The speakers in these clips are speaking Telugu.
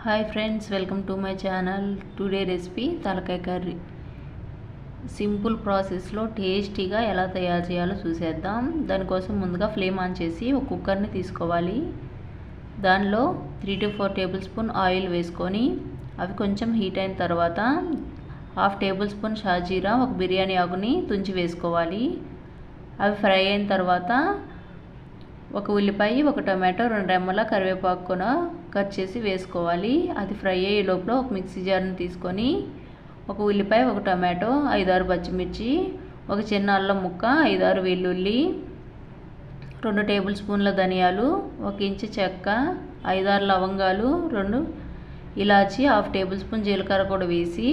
Hi friends, welcome to my channel. Today recipe తలకాయ కర్రీ. సింపుల్ ప్రాసెస్లో టేస్టీగా ఎలా తయారు చేయాలో చూసేద్దాం. దానికోసం ముందుగా ఫ్లేమ్ ఆన్ చేసి ఒక కుక్కర్ని తీసుకోవాలి. దానిలో 3 to 4 టేబుల్ స్పూన్ ఆయిల్ వేసుకొని అవి కొంచెం హీట్ అయిన తర్వాత 1/2 టేబుల్ స్పూన్ షాజీరా, ఒక బిర్యానీ ఆకుని తుంచి వేసుకోవాలి. అవి ఫ్రై అయిన తర్వాత ఒక ఉల్లిపాయ, ఒక టమాటో, 2 రెమ్మల కరివేపాకు కూడా కట్ చేసి వేసుకోవాలి. అది ఫ్రై అయ్యే లోపల ఒక మిక్సీ జార్ని తీసుకొని ఒక ఉల్లిపాయ, ఒక టమాటో, 5-6 పచ్చిమిర్చి, ఒక చిన్న అల్లం ముక్క, 5-6 వెల్లుల్లి, 2 టేబుల్ స్పూన్ల ధనియాలు, 1 ఇంచు చెక్క, 5-6 లవంగాలు, 2 ఇలాచి, 1/2 టేబుల్ స్పూన్ జీలకర్ర కూడా వేసి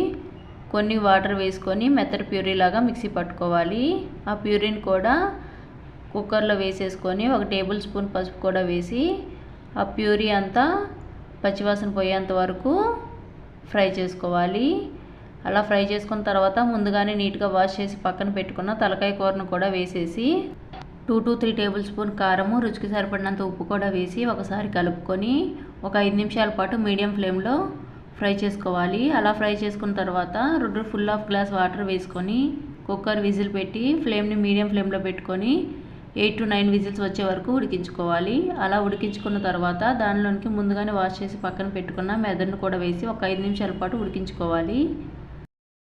కొన్ని వాటర్ వేసుకొని మెత్తటి ప్యూరీ లాగా మిక్సీ పట్టుకోవాలి. ఆ ప్యూరీని కూడా కుక్కర్లో వేసేసుకొని 1 టేబుల్ స్పూన్ పసుపు కూడా వేసి ఆ ప్యూరీ అంతా పచ్చివాసన పోయేంత వరకు ఫ్రై చేసుకోవాలి. అలా ఫ్రై చేసుకున్న తర్వాత ముందుగానే నీట్గా వాష్ చేసి పక్కన పెట్టుకున్న తలకాయ కూరను కూడా వేసేసి 2 to 3 టేబుల్ స్పూన్ కారము, రుచికి సరిపడినంత ఉప్పు కూడా వేసి ఒకసారి కలుపుకొని ఒక 5 నిమిషాల పాటు మీడియం ఫ్లేమ్లో ఫ్రై చేసుకోవాలి. అలా ఫ్రై చేసుకున్న తర్వాత 2 ఫుల్ హాఫ్ గ్లాస్ వాటర్ వేసుకొని కుక్కర్ విజిల్ పెట్టి ఫ్లేమ్ని మీడియం ఫ్లేమ్లో పెట్టుకొని 8 to 9 విజిల్స్ వచ్చే వరకు ఉడికించుకోవాలి. అలా ఉడికించుకున్న తర్వాత దానిలోనికి ముందుగానే వాష్ చేసి పక్కన పెట్టుకున్న మెదడును కూడా వేసి ఒక 5 నిమిషాల పాటు ఉడికించుకోవాలి.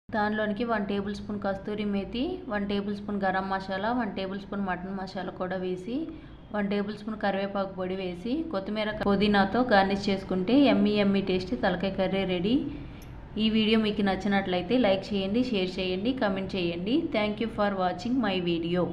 దానిలోనికి 1 tablespoon kasuri methi, 1 tablespoon garam masala, 1 tablespoon mutton masala కూడా వేసి 1 టేబుల్ స్పూన్ కరివేపాకు పొడి వేసి కొత్తిమీర, పుదీనాతో గార్నిష్ చేసుకుంటే యమ్మీ టేస్టీ తలకాయ కర్రీ రెడీ. ఈ వీడియో మీకు నచ్చినట్లయితే లైక్ చేయండి, షేర్ చేయండి, కామెంట్ చేయండి. Thank you for watching my video.